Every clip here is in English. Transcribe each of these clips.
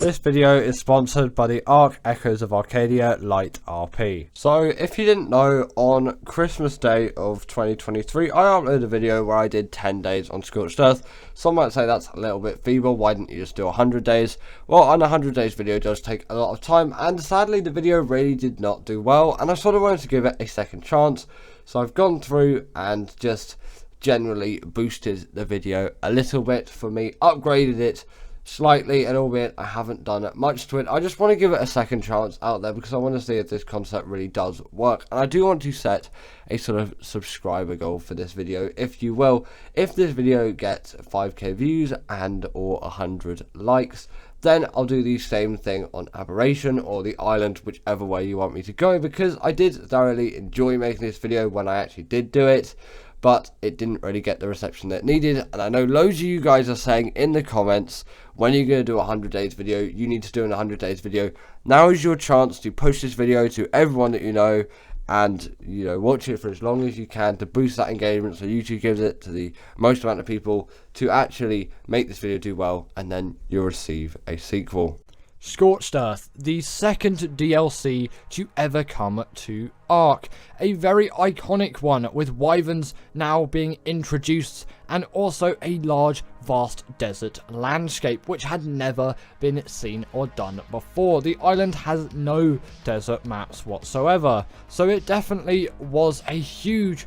This video is sponsored by the Ark Echoes of Arcadia Light RP. So if you didn't know, on Christmas Day of 2023 I uploaded a video where I did 10 days on Scorched Earth. Some might say that's a little bit feeble, why didn't you just do 100 days? Well, an 100 days video does take a lot of time, and sadly the video really did not do well, and I sort of wanted to give it a second chance. So I've gone through and just generally boosted the video a little bit for me, upgraded it slightly, and albeit I haven't done much to it, I just want to give it a second chance out there because I want to see if this concept really does work. And I do want to set a sort of subscriber goal for this video, if you will. If this video gets 5k views and or 100 likes, then I'll do the same thing on Aberration or the Island, whichever way you want me to go, because I did thoroughly enjoy making this video when I actually did do it, but it didn't really get the reception that it needed. And I know loads of you guys are saying in the comments, when you're going to do a 100 days video, you need to do a 100 days video. Now is your chance to push this video to everyone that you know, and watch it for as long as you can to boost that engagement, so YouTube gives it to the most amount of people to actually make this video do well, and then you'll receive a sequel. Scorched Earth, the second DLC to ever come to Ark. A very iconic one, with wyverns now being introduced, and also a large, vast desert landscape, which had never been seen or done before. The island has no desert maps whatsoever, so it definitely was a huge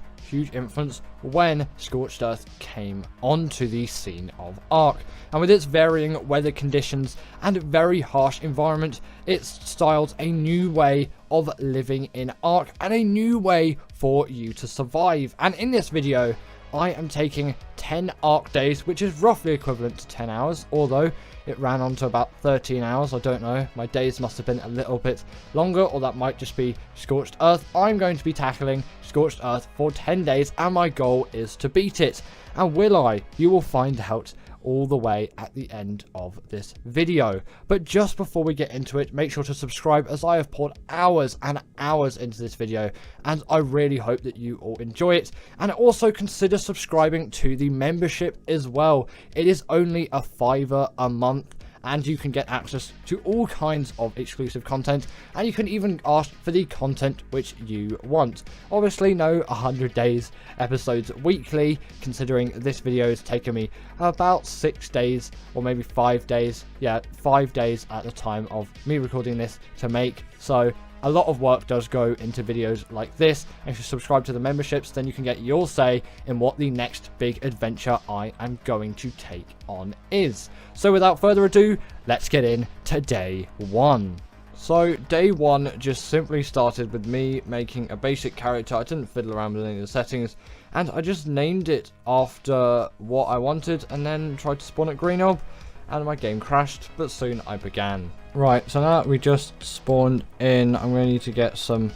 influence when Scorched Earth came onto the scene of Ark. And with its varying weather conditions and very harsh environment, it styled a new way of living in Ark and a new way for you to survive. And in this video, I am taking 10 Ark days, which is roughly equivalent to 10 hours, although it ran on to about 13 hours. I don't know. My days must have been a little bit longer, or that might just be Scorched Earth. I'm going to be tackling Scorched Earth for 10 days, and my goal is to beat it. And will I? You will find out all the way at the end of this video. But just before we get into it, make sure to subscribe, as I have poured hours and hours into this video, and I really hope that you all enjoy it. And also consider subscribing to the membership as well. It is only a $5 a month, and you can get access to all kinds of exclusive content, and you can even ask for the content which you want. Obviously no 100 days episodes weekly, considering this video has taken me about 6 days, or maybe 5 days. Yeah, 5 days at the time of me recording this to make, so a lot of work does go into videos like this. And if you subscribe to the memberships, then you can get your say in what the next big adventure I am going to take on is. So without further ado, let's get in to day one. So day one just simply started with me making a basic character. I didn't fiddle around with any of the settings, and I just named it after what I wanted, and then tried to spawn at Green Orb, and my game crashed, but soon I began. Right, so now that we just spawned in, I'm going to need to get some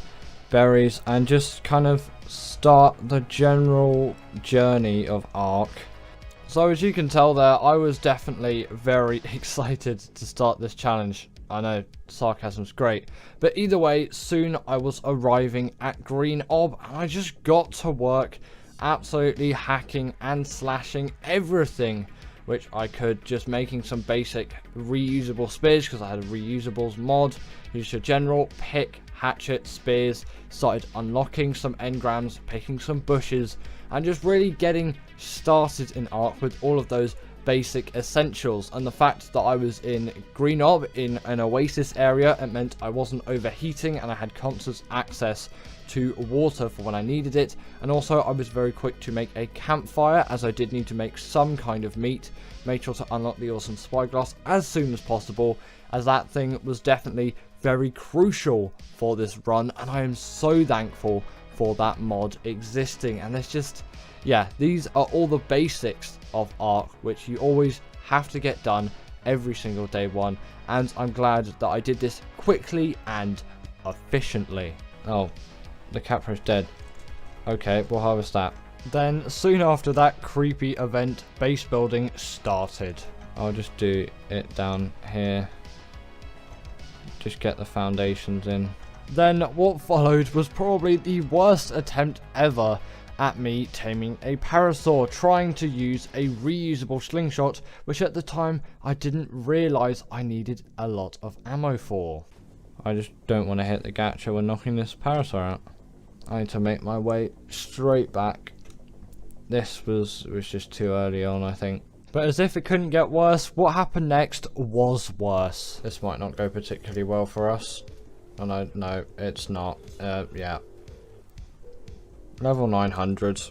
berries and just kind of start the general journey of Ark. So as you can tell there, I was definitely very excited to start this challenge. I know, sarcasm's great. But either way, soon I was arriving at Green Orb, and I just got to work absolutely hacking and slashing everything which I could, just making some basic reusable spears, because I had a reusables mod. Used your general pick, hatchet, spears, started unlocking some engrams, picking some bushes, and just really getting started in Ark with all of those basic essentials. And the fact that I was in Green Orb, in an oasis area, it meant I wasn't overheating, and I had constant access to water for when I needed it. And also I was very quick to make a campfire, as I did need to make some kind of meat. Made sure to unlock the awesome spyglass as soon as possible, as that thing was definitely very crucial for this run, and I am so thankful for that mod existing. And it's just, yeah, these are all the basics of Ark which you always have to get done every single day one, and I'm glad that I did this quickly and efficiently. Oh, the capro's dead. Okay, we'll harvest that. Then soon after that creepy event, base building started. I'll just do it down here. Just get the foundations in. Then what followed was probably the worst attempt ever at me taming a parasaur, trying to use a reusable slingshot, which at the time I didn't realise I needed a lot of ammo for. I just don't want to hit the gacha when knocking this parasaur out. I need to make my way straight back. This was just too early on, I think. But as if it couldn't get worse, what happened next was worse. This might not go particularly well for us. Oh no, it's not. Yeah. Level 900.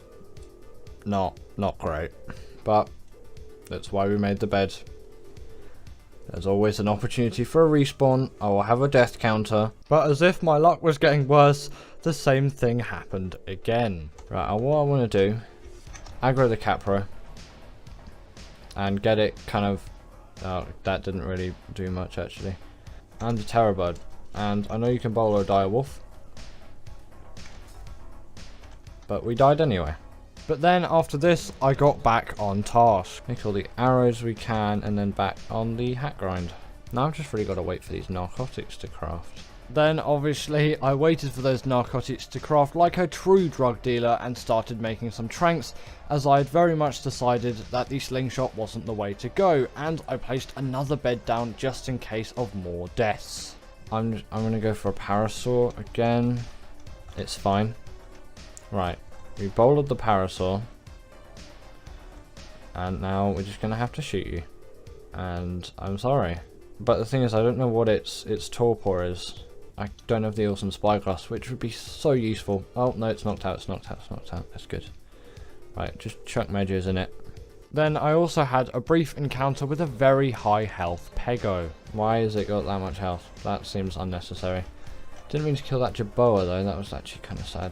Not great. But that's why we made the bed. There's always an opportunity for a respawn. I will have a death counter. But as if my luck was getting worse, the same thing happened again. Right, what I want to do, aggro the Capro. And get it kind of... Oh, that didn't really do much actually. And the Terrorbird. And I know you can bowl a direwolf. But we died anyway. But then after this, I got back on task. Make all the arrows we can and then back on the hat grind. Now I've just really got to wait for these narcotics to craft. Then obviously I waited for those narcotics to craft like a true drug dealer and started making some tranks, as I had very much decided that the slingshot wasn't the way to go, and I placed another bed down just in case of more deaths. I'm gonna go for a parasaur again. It's fine. Right, we bowled the parasaur, and now we're just gonna have to shoot you. And I'm sorry, but the thing is, I don't know what its torpor is. I don't have the awesome spyglass, which would be so useful. Oh no, it's knocked out. That's good. Right, just chuck measures in it. Then I also had a brief encounter with a very high health Pego. Why has it got that much health? That seems unnecessary. Didn't mean to kill that Jerboa though, that was actually kind of sad.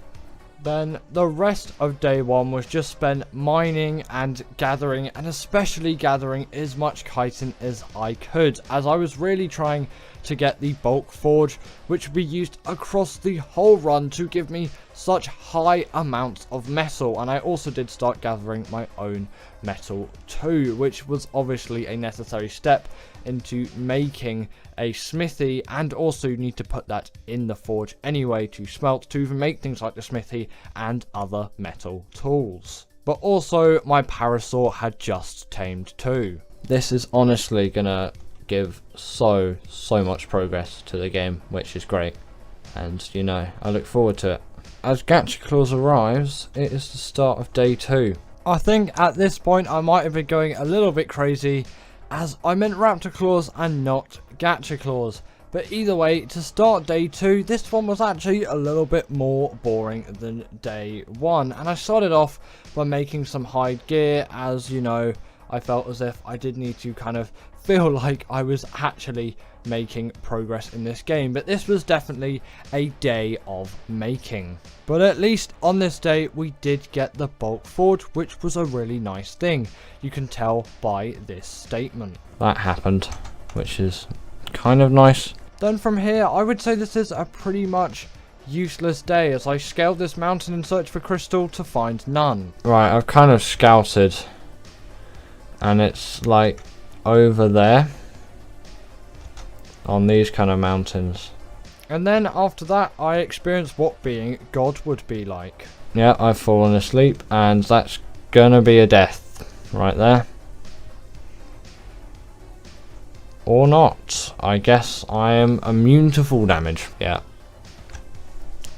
Then the rest of day one was just spent mining and gathering, and especially gathering as much chitin as I could, as I was really trying to get the bulk forge, which would be used across the whole run to give me such high amounts of metal. And I also did start gathering my own metal too, which was obviously a necessary step into making a smithy, and also you need to put that in the forge anyway to smelt, to even make things like the smithy and other metal tools. But also my parasaur had just tamed too. This is honestly gonna give so much progress to the game, which is great, and you know, I look forward to it. As Gacha Claws arrives, it is the start of day 2. I think at this point I might have been going a little bit crazy, as I meant Raptor Claws and not Gacha Claws. But either way, to start day 2, this one was actually a little bit more boring than day 1. And I started off by making some hide gear, as you know, I felt as if I did need to kind of feel like I was actually making progress in this game. But this was definitely a day of making. But at least on this day we did get the bulk forge, which was a really nice thing. You can tell by this statement. That happened, which is kind of nice. Then from here, I would say this is a pretty much useless day, as I scaled this mountain in search for crystal to find none. Right, I've kind of scouted, and it's like over there on these kind of mountains. And then after that, I experienced what being God would be like. Yeah, I've fallen asleep, and that's gonna be a death right there. Or not. I guess I am immune to fall damage. Yeah.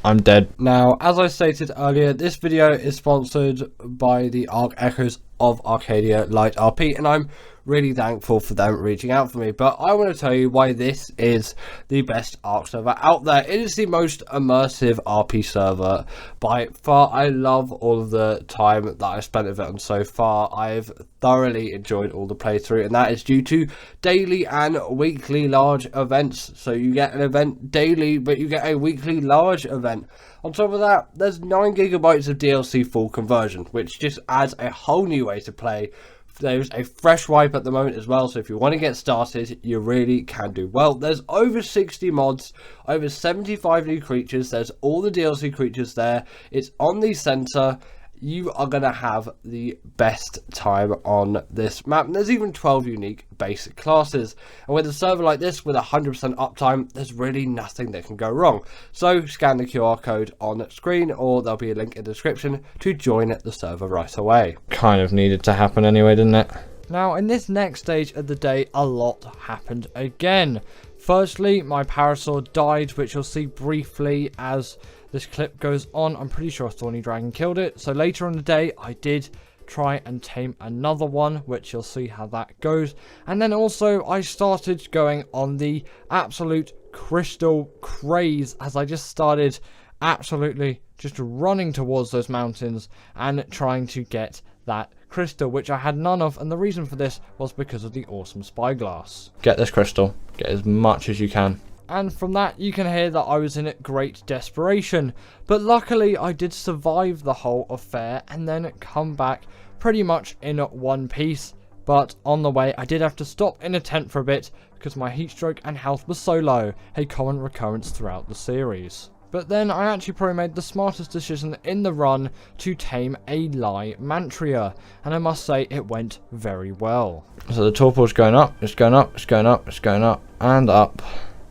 I'm dead. Now, as I stated earlier, this video is sponsored by the Ark Echoes of Arcadia Light RP, and I'm really thankful for them reaching out for me. But I want to tell you why this is the best Ark server out there. It is the most immersive RP server by far. I love all of the time that I've spent with it, and so far I've thoroughly enjoyed all the playthrough, and that is due to daily and weekly large events. So you get an event daily, but you get a weekly large event. On top of that, there's 9 GB of DLC full conversion, which just adds a whole new way to play. There's a fresh wipe at the moment as well, so if you want to get started, you really can do well. There's over 60 mods, over 75 new creatures. There's all the DLC creatures there. It's on the center. you are going to have the best time on this map. And there's even 12 unique basic classes. And with a server like this, with 100% uptime, there's really nothing that can go wrong. So scan the QR code on screen, or there'll be a link in the description to join the server right away. Kind of needed to happen anyway, didn't it? Now, in this next stage of the day, a lot happened again. Firstly, my parasaur died, which you'll see briefly as this clip goes on. I'm pretty sure a thorny dragon killed it. So later in the day, I did try and tame another one, which you'll see how that goes. And then also, I started going on the absolute crystal craze as I just started absolutely just running towards those mountains and trying to get that crystal, which I had none of, and the reason for this was because of the awesome spyglass. Get this crystal, get as much as you can. And from that you can hear that I was in great desperation, but luckily I did survive the whole affair and then come back pretty much in one piece. But on the way I did have to stop in a tent for a bit because my heat stroke and health was so low, a common recurrence throughout the series. But then I actually probably made the smartest decision in the run to tame a Lymantria, and I must say it went very well. So the torpor's going up, it's going up, it's going up, it's going up, and up.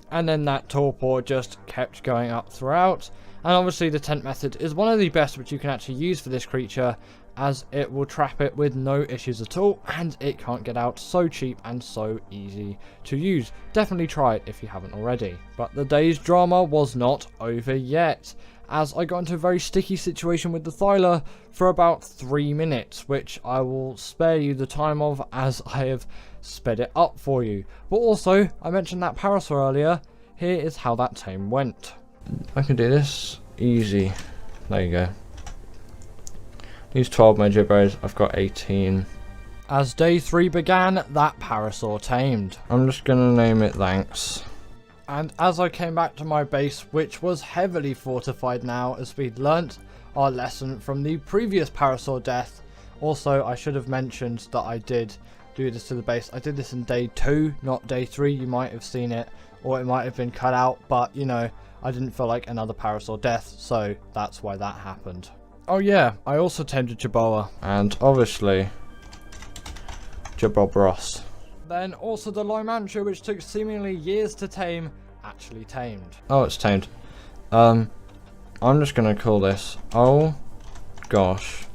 And then that torpor just kept going up throughout. And obviously the tent method is one of the best which you can actually use for this creature, as it will trap it with no issues at all, and it can't get out, so cheap and so easy to use. Definitely try it if you haven't already. But the day's drama was not over yet, as I got into a very sticky situation with the Thyla for about 3 minutes, which I will spare you the time of as I have sped it up for you. But also, I mentioned that parasaur earlier. Here is how that tame went. I can do this easy. There you go. Use 12 Magibros, I've got 18. As day 3 began, that parasaur tamed. I'm just gonna name it Thanks. And as I came back to my base, which was heavily fortified now as we'd learnt our lesson from the previous parasaur death. Also, I should have mentioned that I did do this to the base. I did this in day 2, not day 3. You might have seen it, or it might have been cut out, but you know, I didn't feel like another parasaur death, so that's why that happened. Oh yeah, I also tamed a Jaboa. And obviously, Jabobros. Then also the Lymantria, which took seemingly years to tame, actually tamed. Oh, it's tamed. I'm just gonna call this, oh gosh,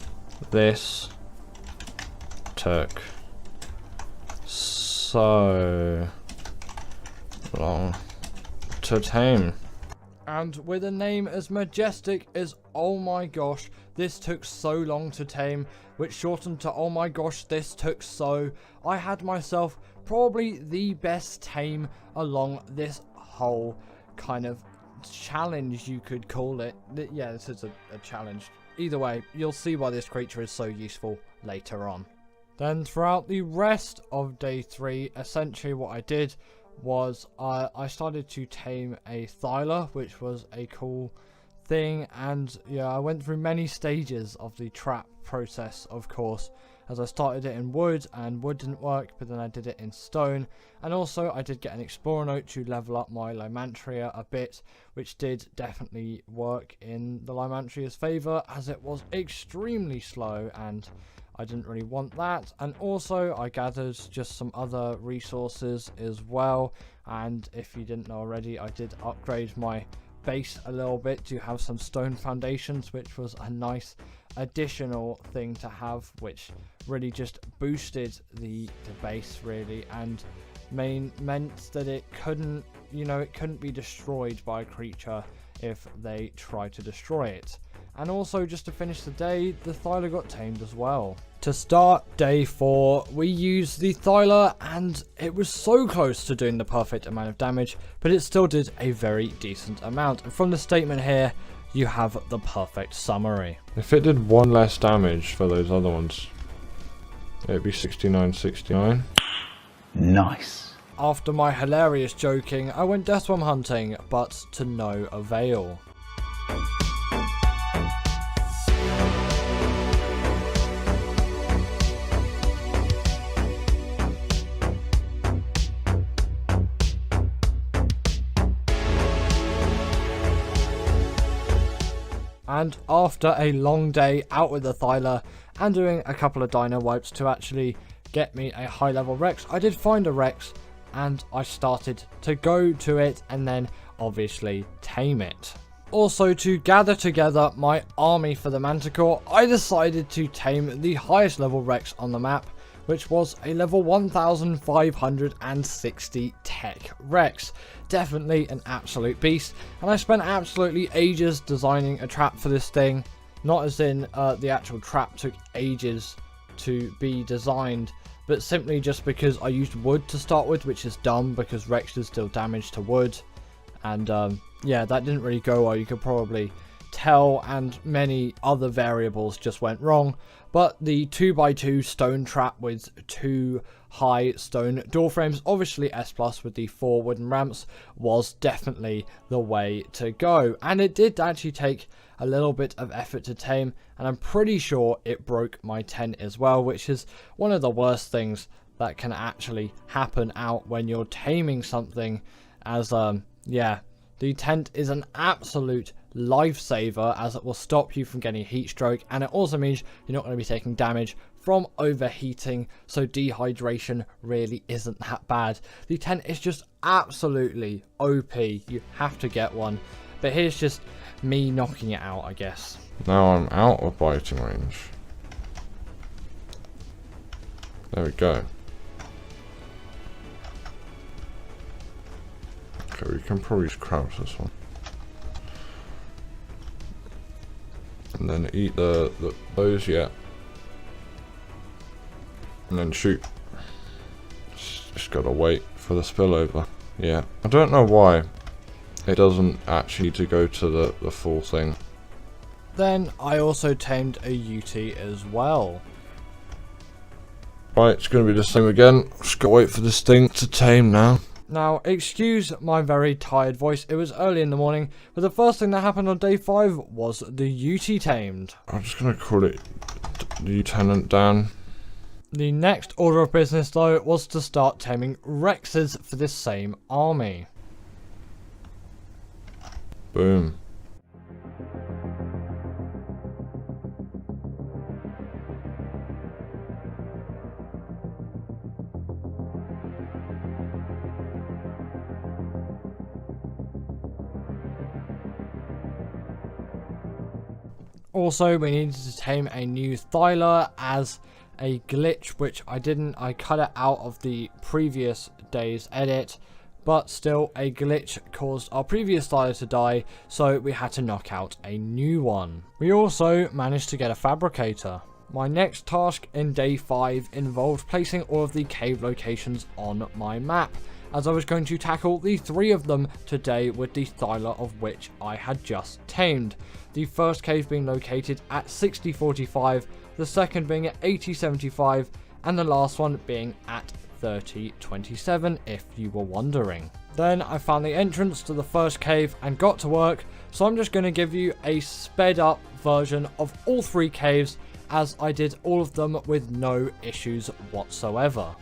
this took so long to tame. And with a name as majestic as oh my gosh, this took so long to tame, which shortened to oh my gosh, this took so, I had myself probably the best tame along this whole kind of challenge, you could call it. Yeah, this is a challenge. Either way, you'll see why this creature is so useful later on. Then throughout the rest of day 3, essentially what I did was I started to tame a Thyla, which was a cool thing, and yeah, I went through many stages of the trap process, of course, as I started it in wood and wood didn't work, but then I did it in stone. And also I did get an explorer note to level up my Lymantria a bit, which did definitely work in the Lymantria's favor, as it was extremely slow and I didn't really want that. And also I gathered just some other resources as well, and if you didn't know already, I did upgrade my base a little bit to have some stone foundations, which was a nice additional thing to have, which really just boosted the base really, and meant that it couldn't, you know, it couldn't be destroyed by a creature if they tried to destroy it. And also, just to finish the day, the Thyla got tamed as well. To start day 4, we used the Thyla, and it was so close to doing the perfect amount of damage, but it still did a very decent amount. And from the statement here, you have the perfect summary. If it did 1 less damage for those other ones, it'd be 69-69. Nice. After my hilarious joking, I went deathworm hunting, but to no avail. And after a long day out with the Thyla and doing a couple of dino wipes to actually get me a high level Rex, I did find a Rex and I started to go to it and then obviously tame it. Also, to gather together my army for the Manticore, I decided to tame the highest level Rex on the map, which was a level 1560 tech Rex. Definitely an absolute beast, and I spent absolutely ages designing a trap for this thing. Not as in the actual trap took ages to be designed, but simply just because I used wood to start with, which is dumb because Rexes deal damage to wood. And yeah, that didn't really go well, you could probably tell, and many other variables just went wrong. But the 2x2 stone trap with 2 high stone door frames, obviously S+ with the 4 wooden ramps, was definitely the way to go. And it did actually take a little bit of effort to tame, and I'm pretty sure it broke my tent as well, which is one of the worst things that can actually happen out when you're taming something, as yeah, the tent is an absolute lifesaver, as it will stop you from getting heat stroke, and it also means you're not going to be taking damage from overheating, so dehydration really isn't that bad. The tent is just absolutely OP, you have to get one. But here's just me knocking it out, I guess. Now I'm out of biting range. There we go. Okay, we can probably just crouch this one. And then eat those, yeah. And then shoot. Just gotta wait for the spillover. Yeah. I don't know why it doesn't actually need to go to the full thing. Then I also tamed a UT as well. Right, it's gonna be the same again. Just gotta wait for this thing to tame now. Now, excuse my very tired voice, it was early in the morning, but the first thing that happened on day 5 was the UT tamed. I'm just gonna call it Lieutenant Dan. The next order of business though was to start taming Rexes for this same army. Boom. Also, we needed to tame a new Thyla as a glitch, which I didn't. I cut it out of the previous day's edit, but still a glitch caused our previous Thyla to die, so we had to knock out a new one. We also managed to get a fabricator. My next task in day 5 involved placing all of the cave locations on my map, as I was going to tackle the 3 of them today with the Thyla of which I had just tamed. The first cave being located at 6045, the second being at 8075, and the last one being at 3027, if you were wondering. Then I found the entrance to the first cave and got to work, so I'm just going to give you a sped up version of all 3 caves, as I did all of them with no issues whatsoever.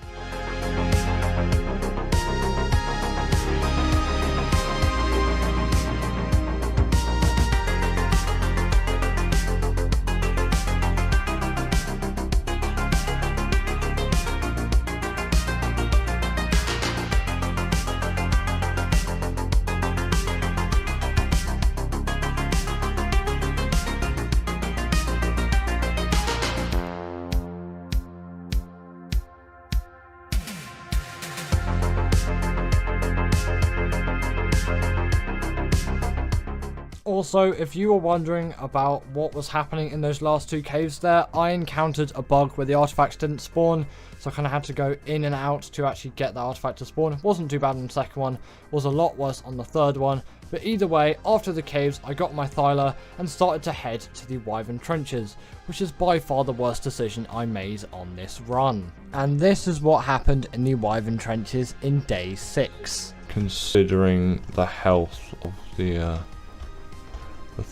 Also, if you were wondering about what was happening in those last 2 caves there, I encountered a bug where the artifacts didn't spawn, so I kind of had to go in and out to actually get that artifact to spawn. It wasn't too bad on the second one, was a lot worse on the third one, but either way, after the caves, I got my Thyla and started to head to the Wyvern Trenches, which is by far the worst decision I made on this run. And this is what happened in the Wyvern Trenches in day 6. Considering the health of the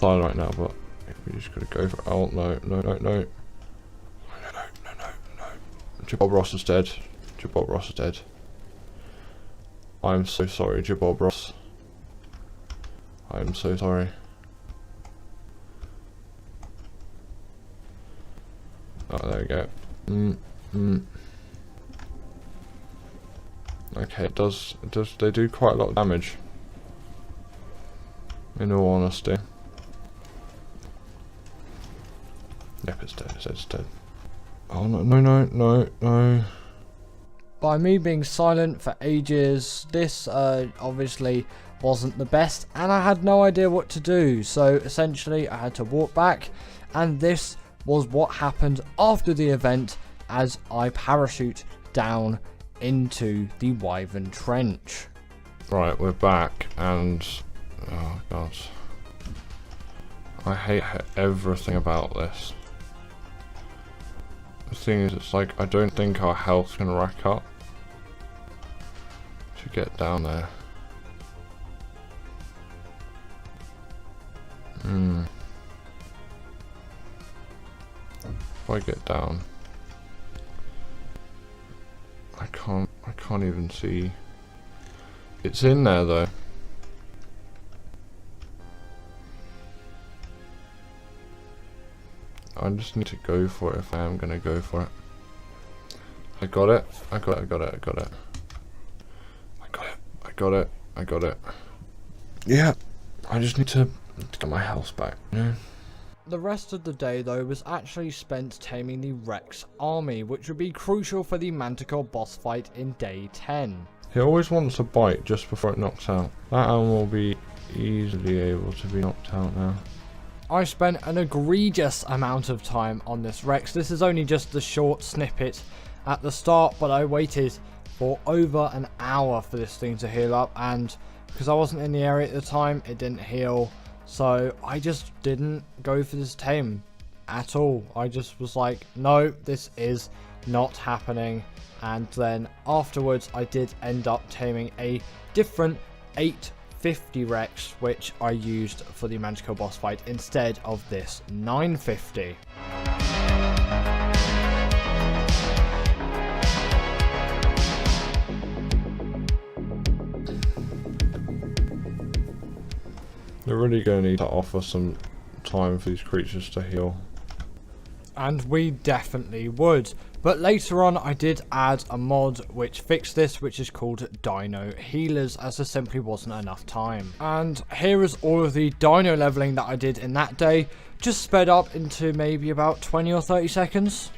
Thyla right now, but we just gotta go for it. Oh no. Jabbob Ross is dead. Jabbob Ross is dead. I'm so sorry, Jabbob Ross. I'm so sorry. we go. Okay, it does, they do quite a lot of damage. In all honesty. Yep, it's dead, it's dead. Oh no. By me being silent for ages, this obviously wasn't the best, and I had no idea what to do. So essentially I had to walk back, and this was what happened after the event as I parachute down into the Wyvern Trench. Right, we're back, and oh god, I hate everything about this. The thing is, it's like, I don't think our health can rack up to get down there. If I get down, I can't even see. It's in there though. I just need to go for it if I am gonna go for it. I got it. Yeah, I just need to get my health back, you know? The rest of the day though was actually spent taming the Rex army, which would be crucial for the Manticore boss fight in day 10. He always wants to bite just before it knocks out. That animal will be easily able to be knocked out now. I spent an egregious amount of time on this Rex. This is only just the short snippet at the start, but I waited for over an hour for this thing to heal up, and because I wasn't in the area at the time, it didn't heal. So I just didn't go for this tame at all. I just was like, no, this is not happening. And then afterwards I did end up taming a different 850 Rex, which I used for the Manticore boss fight instead of this 950. They're really going to need to offer some time for these creatures to heal. And we definitely would. But later on I did add a mod which fixed this, which is called Dino Healers, as there simply wasn't enough time. And here is all of the dino leveling that I did in that day, just sped up into maybe about 20 or 30 seconds.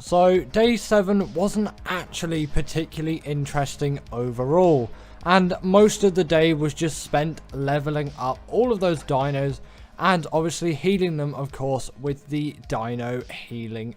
So day 7 wasn't actually particularly interesting overall, and most of the day was just spent leveling up all of those dinos and obviously healing them, of course, with the Dino Healing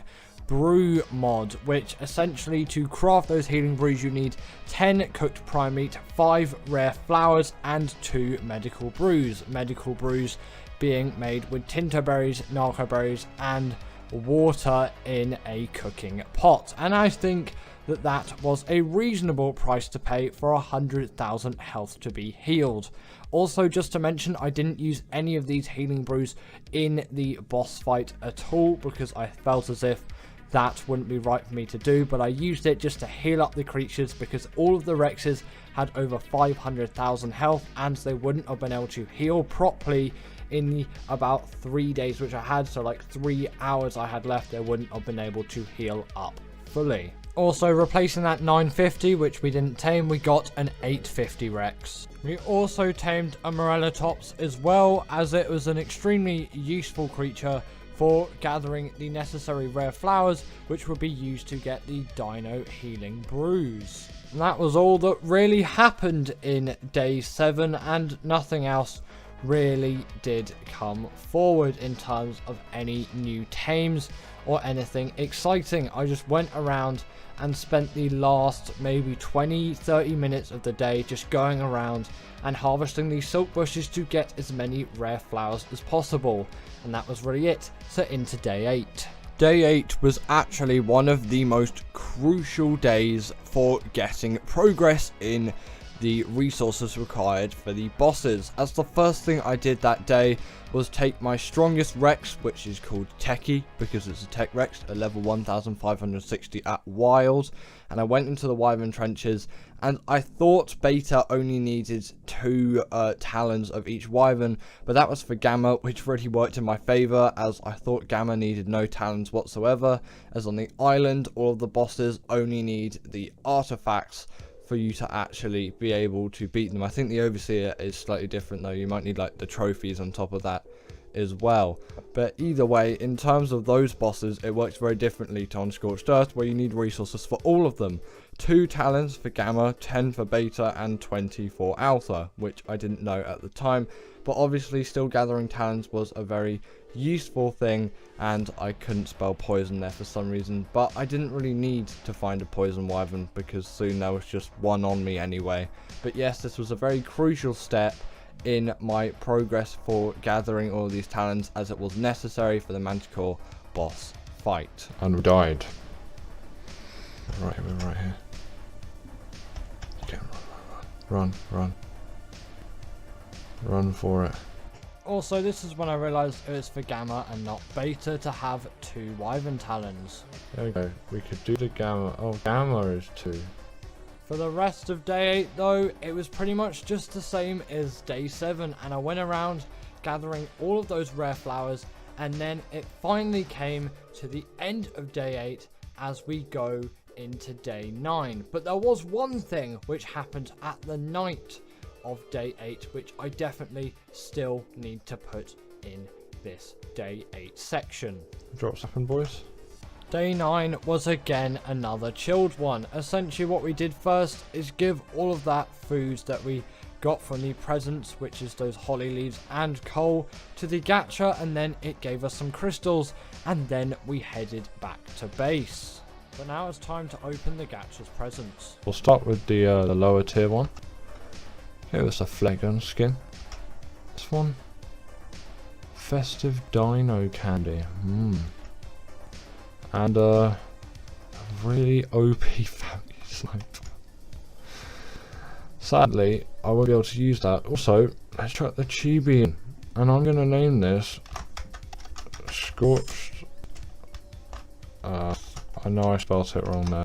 Brew mod, which essentially, to craft those healing brews, you need 10 cooked prime meat, 5 rare flowers and 2 medical brews. Medical brews being made with tinto berries, narco berries and water in a cooking pot. And I think that that was a reasonable price to pay for 100,000 health to be healed. Also, just to mention, I didn't use any of these healing brews in the boss fight at all because I felt as if that wouldn't be right for me to do, but I used it just to heal up the creatures because all of the Rexes had over 500,000 health and they wouldn't have been able to heal properly in the about 3 days which I had. So like 3 hours I had left, they wouldn't have been able to heal up fully. Also, replacing that 950 which we didn't tame, we got an 850 Rex. We also tamed a Morellatops as well, as it was an extremely useful creature for gathering the necessary rare flowers which would be used to get the Dino Healing Brews. And that was all that really happened in day 7, and nothing else really did come forward in terms of any new tames or anything exciting. I just went around and spent the last maybe 20-30 minutes of the day just going around and harvesting these silk bushes to get as many rare flowers as possible, and that was really it. So into day 8. Day 8 was actually one of the most crucial days for getting progress in the resources required for the bosses, as the first thing I did that day was take my strongest Rex, which is called Techie because it's a Tech Rex, at level 1560 at Wild, and I went into the Wyvern Trenches, and I thought Beta only needed 2 talons of each Wyvern, but that was for Gamma, which really worked in my favour, as I thought Gamma needed no talons whatsoever, as on the island all of the bosses only need the artifacts for you to actually be able to beat them. I think the Overseer is slightly different though, you might need like the trophies on top of that as well. But either way, in terms of those bosses, it works very differently to on Scorched Earth, where you need resources for all of them. 2 talons for Gamma, 10 for Beta, and 20 for Alpha, which I didn't know at the time. But obviously still gathering talons was a very useful thing, and I couldn't spell poison there for some reason, but I didn't really need to find a poison wyvern because soon there was just one on me anyway. But yes, this was a very crucial step in my progress for gathering all of these talons, as it was necessary for the Manticore boss fight. And we died. We're right here. Okay, run. Run for it. Also, this is when I realised it was for Gamma and not Beta to have 2 Wyvern talons. There we go. We could do the Gamma. Oh, Gamma is 2. For the rest of day 8 though, it was pretty much just the same as day 7, and I went around gathering all of those rare flowers, and then it finally came to the end of day 8 as we go into day 9. But there was one thing which happened at the night of day 8 which I definitely still need to put in this day 8 section. Drops happen, boys. Day 9 was again another chilled one. Essentially what we did first is give all of that food that we got from the presents, which is those holly leaves and coal, to the gacha, and then it gave us some crystals, and then we headed back to base. But now it's time to open the gacha's presents. We'll start with the lower tier one. Give us a Flagon skin. This one. Festive Dino Candy. And a really OP family snipe. Sadly, I won't be able to use that. Also, let's try the Chibi. And I'm going to name this Scorched. I know I spelled it wrong there.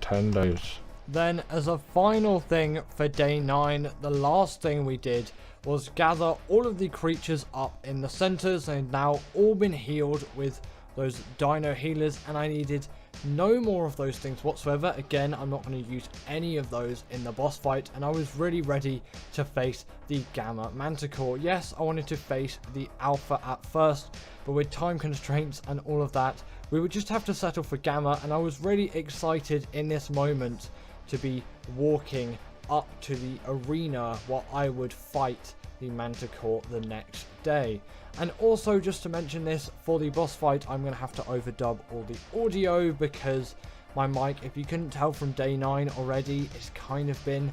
10 days. Then, as a final thing for day 9, the last thing we did was gather all of the creatures up in the centers. They've now all been healed with those dino healers, and I needed no more of those things whatsoever. Again, I'm not going to use any of those in the boss fight, and I was really ready to face the Gamma Manticore. Yes, I wanted to face the Alpha at first, but with time constraints and all of that, we would just have to settle for Gamma, and I was really excited in this moment to be walking up to the arena where I would fight the Manticore the next day. And also, just to mention this, for the boss fight I'm going to have to overdub all the audio because my mic, if you couldn't tell from day 9 already, it's kind of been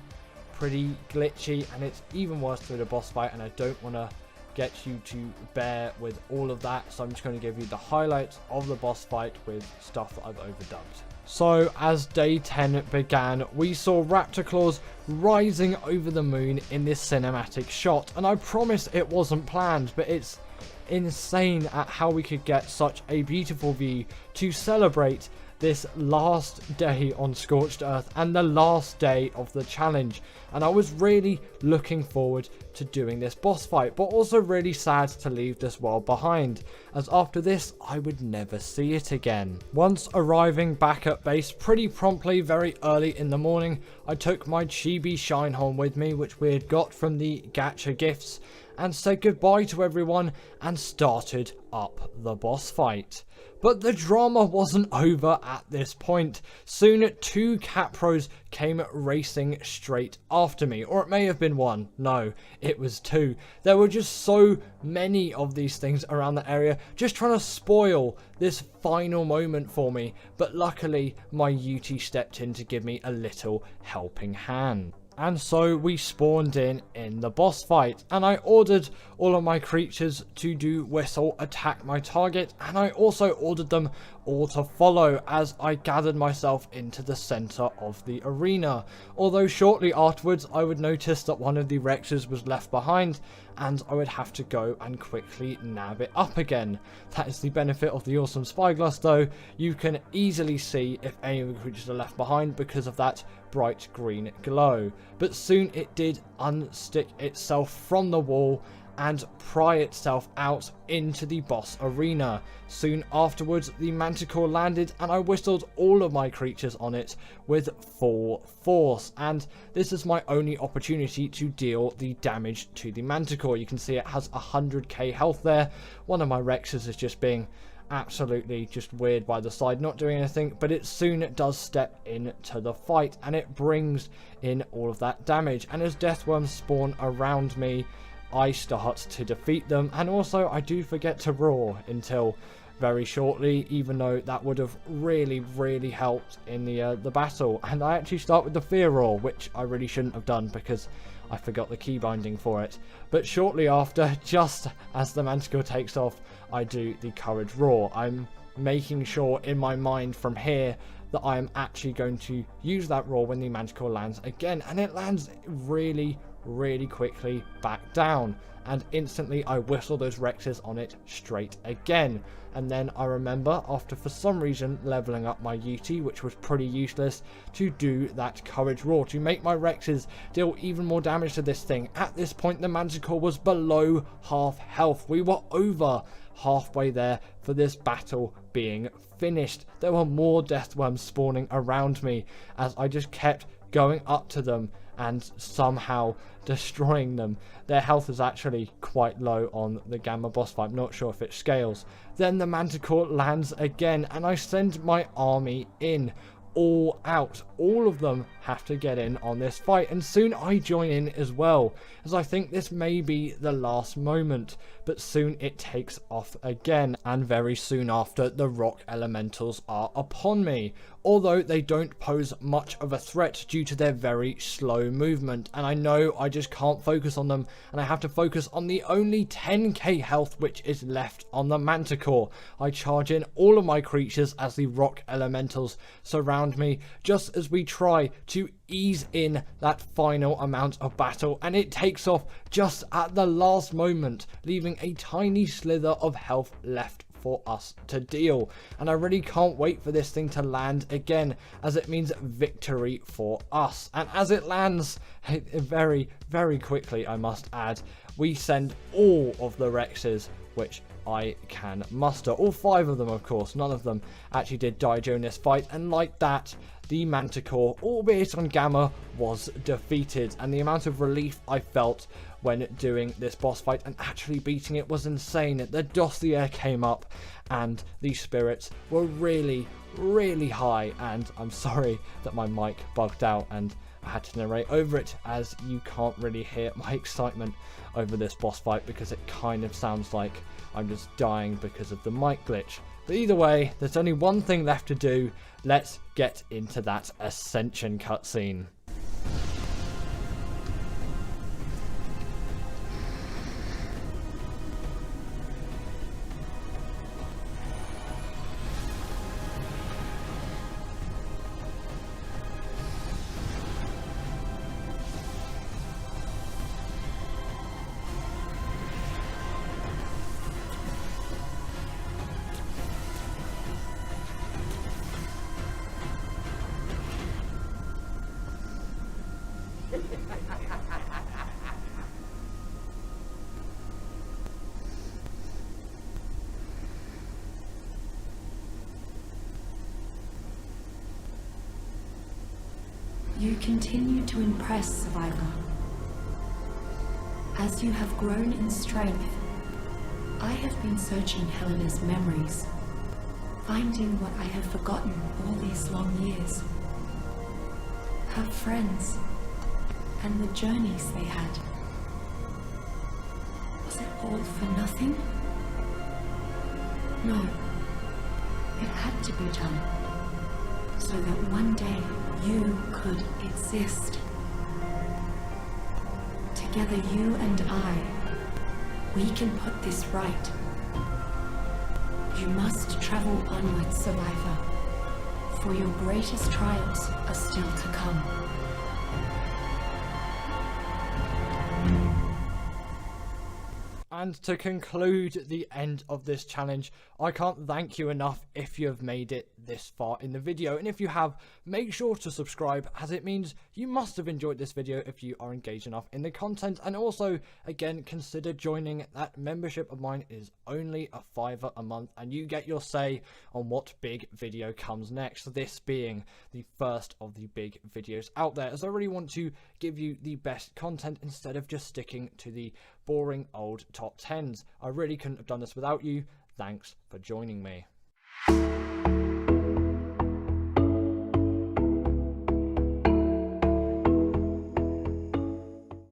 pretty glitchy, and it's even worse through the boss fight, and I don't want to get you to bear with all of that, so I'm just going to give you the highlights of the boss fight with stuff that I've overdubbed. So, as day 10 began, we saw Raptor Claws rising over the moon in this cinematic shot, and I promise it wasn't planned, but it's insane at how we could get such a beautiful view to celebrate this last day on Scorched Earth and the last day of the challenge. And I was really looking forward to doing this boss fight, but also really sad to leave this world behind, as after this I would never see it again. Once arriving back at base pretty promptly very early in the morning, I took my Chibi Shinehorn with me, which we had got from the gacha gifts, and said goodbye to everyone and started up the boss fight. But the drama wasn't over at this point. Soon 2 Capros came racing straight after me, or it may have been 1, no, it was 2. There were just so many of these things around the area, just trying to spoil this final moment for me, but luckily my Yuti stepped in to give me a little helping hand. And so we spawned in the boss fight, and I ordered all of my creatures to do whistle attack my target, and I also ordered them or to follow as I gathered myself into the center of the arena. Although shortly afterwards I would notice that one of the Rexes was left behind and I would have to go and quickly nab it up again. That is the benefit of the awesome spyglass though. You can easily see if any of the creatures are left behind because of that bright green glow. But soon it did unstick itself from the wall and pry itself out into the boss arena. Soon afterwards, the Manticore landed and I whistled all of my creatures on it with full force. And this is my only opportunity to deal the damage to the Manticore. You can see it has 100k health there. One of my Rexes is just being absolutely just weird by the side, not doing anything, but it soon does step into the fight and it brings in all of that damage. And as Deathworms spawn around me, I start to defeat them, and also I do forget to roar until very shortly, even though that would have really helped in the battle. And I actually start with the fear roar, which I really shouldn't have done because I forgot the key binding for it. But shortly after, just as the Manticore takes off, I do the courage roar. I'm making sure in my mind from here that I am actually going to use that roar when the Manticore lands again, and it lands really quickly back down, and instantly I whistle those Rexes on it straight again. And then I remember, after for some reason leveling up my UT, which was pretty useless, to do that courage roar to make my Rexes deal even more damage to this thing. At this point the Manticore was below half health. We were over halfway there for this battle being finished. There were more Deathworms spawning around me as I just kept going up to them and somehow destroying them. Their health is actually quite low on the Gamma boss fight. I'm not sure if it scales. Then the Manticore lands again and I send my army in. All out. All of them have to get in on this fight, and soon I join in as well, as I think this may be the last moment. But soon it takes off again, and very soon after the rock elementals are upon me, although they don't pose much of a threat due to their very slow movement. And I know I just can't focus on them, and I have to focus on the only 10k health which is left on the Manticore. I charge in all of my creatures as the rock elementals surround me, just as we try to ease in that final amount of battle, and it takes off just at the last moment, leaving a tiny slither of health left for us to deal. And I really can't wait for this thing to land again, as it means victory for us. And as it lands, very quickly I must add, we send all of the Rexes which I can muster. All 5 of them, of course. None of them actually did die during this fight, and like that, the Manticore, albeit on Gamma, was defeated. And the amount of relief I felt when doing this boss fight and actually beating it was insane. The dossier came up and the spirits were really high, and I'm sorry that my mic bugged out and I had to narrate over it, as you can't really hear my excitement over this boss fight because it kind of sounds like I'm just dying because of the mic glitch. But either way, there's only one thing left to do. Let's get into that Ascension cutscene. You continue to impress, Survivor. As you have grown in strength, I have been searching Helena's memories, finding what I have forgotten all these long years. Her friends, and the journeys they had. Was it all for nothing? No. It had to be done, so that one day you could exist. Together, you and I, we can put this right. You must travel onwards, survivor, for your greatest trials are still to come. And to conclude the end of this challenge, I can't thank you enough if you have made it this far in the video. And if you have, make sure to subscribe, as it means you must have enjoyed this video if you are engaged enough in the content. And also, again, consider joining. That membership of mine is only a $5 a month, and you get your say on what big video comes next, this being the first of the big videos out there, as I really want to give you the best content instead of just sticking to the boring old top 10s. I really couldn't have done this without you. Thanks for joining me.